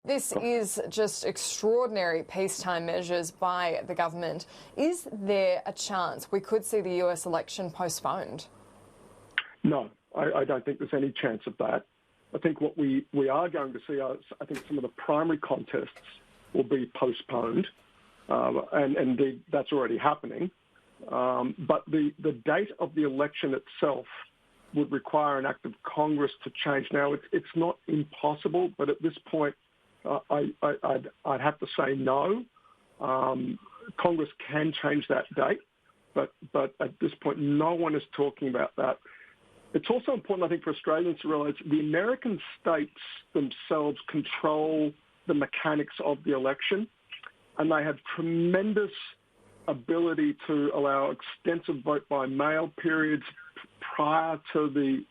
this is just extraordinary peacetime measures by the government, is there a chance we could see the US election postponed? No, I don't think there's any chance of that. I think what we are going to see, I think some of the primary contests will be postponed, and indeed that's already happening. But the date of the election itself would require an act of Congress to change. Now, it's not impossible, but at this point, I'd have to say no. Congress can change that date, but at this point, no one is talking about that. It's also important, I think, for Australians to realise the American states themselves control the mechanics of the election, and they have tremendous ability to allow extensive vote-by-mail periods prior to the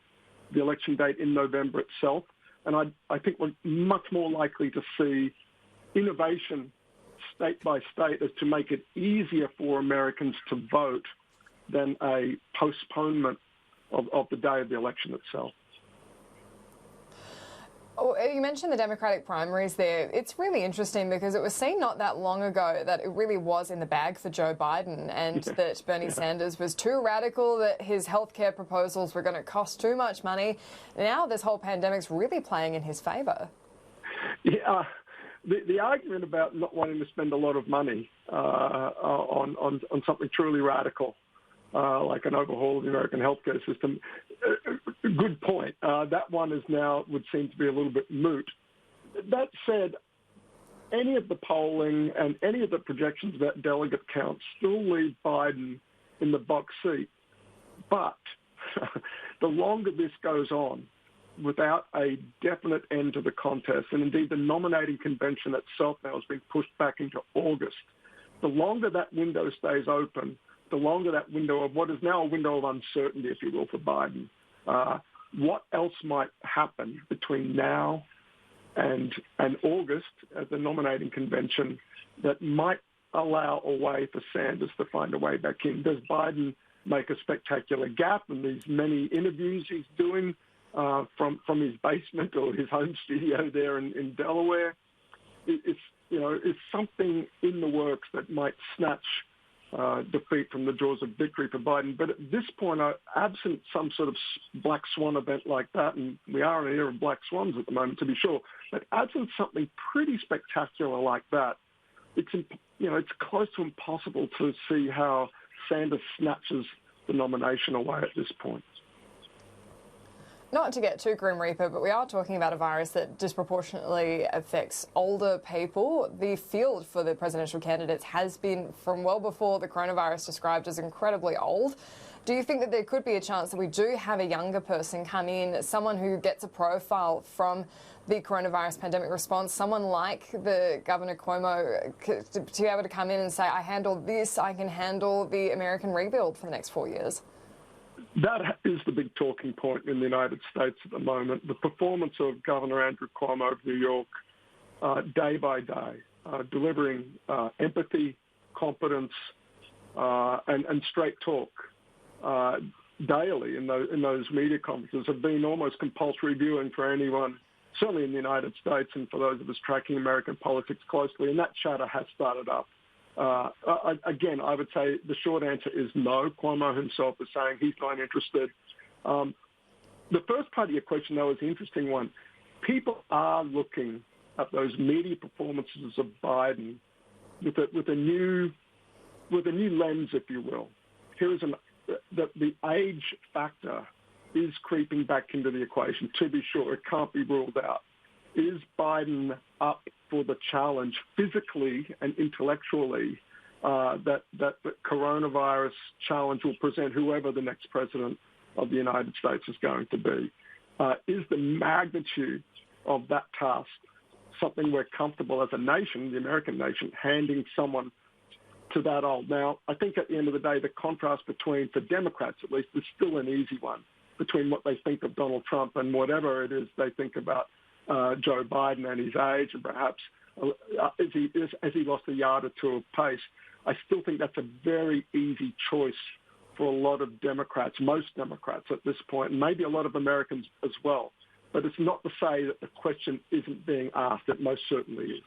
election date in November itself. And I think we're much more likely to see innovation state by state as to make it easier for Americans to vote than a postponement of the day of the election itself. Oh, you mentioned the Democratic primaries there. It's really interesting because it was seen not that long ago that it really was in the bag for Joe Biden and that Bernie Sanders was too radical, that his healthcare proposals were going to cost too much money. Now this whole pandemic's really playing in his favour. Yeah, the argument about not wanting to spend a lot of money on something truly radical, like an overhaul of the American healthcare system, good point. That one is now would seem to be a little bit moot. That said, any of the polling and any of the projections about delegate counts still leave Biden in the box seat. But the longer this goes on, without a definite end to the contest, and indeed the nominating convention itself now has been pushed back into August, the longer that window stays open, the longer that window of what is now a window of uncertainty, if you will, for Biden. What else might happen between now and August at the nominating convention that might allow a way for Sanders to find a way back in? Does Biden make a spectacular gap in these many interviews he's doing from his basement or his home studio there in Delaware? It's something in the works that might snatch defeat from the jaws of victory for Biden. But at this point, absent some sort of black swan event like that, and we are in an era of black swans at the moment, to be sure, but absent something pretty spectacular like that, it's close to impossible to see how Sanders snatches the nomination away at this point. Not to get too grim reaper, but we are talking about a virus that disproportionately affects older people. The field for the presidential candidates has been, from well before the coronavirus, described as incredibly old. Do you think that there could be a chance that we do have a younger person come in, someone who gets a profile from the coronavirus pandemic response, someone like the Governor Cuomo, to be able to come in and say, I handle this, I can handle the American rebuild for the next 4 years? That is the big talking point in the United States at the moment. The performance of Governor Andrew Cuomo of New York, day by day, delivering empathy, competence, and straight talk daily in those media conferences have been almost compulsory viewing for anyone, certainly in the United States, and for those of us tracking American politics closely. And that chatter has started up. Again, I would say the short answer is no. Cuomo himself is saying he's not interested. The first part of your question, though, is the interesting one. People are looking at those media performances of Biden with a new lens, if you will. Here is the age factor is creeping back into the equation. To be sure, it can't be ruled out. Is Biden up for the challenge physically and intellectually that the coronavirus challenge will present whoever the next president of the United States is going to be? Is the magnitude of that task something we're comfortable as a nation, the American nation, handing someone to that old? Now, I think at the end of the day, the contrast between, for Democrats at least, is still an easy one between what they think of Donald Trump and whatever it is they think about Joe Biden and his age, and perhaps as he lost a yard or two of pace. I still think that's a very easy choice for a lot of Democrats, most Democrats at this point, and maybe a lot of Americans as well. but it's not to say that the question isn't being asked. It most certainly is.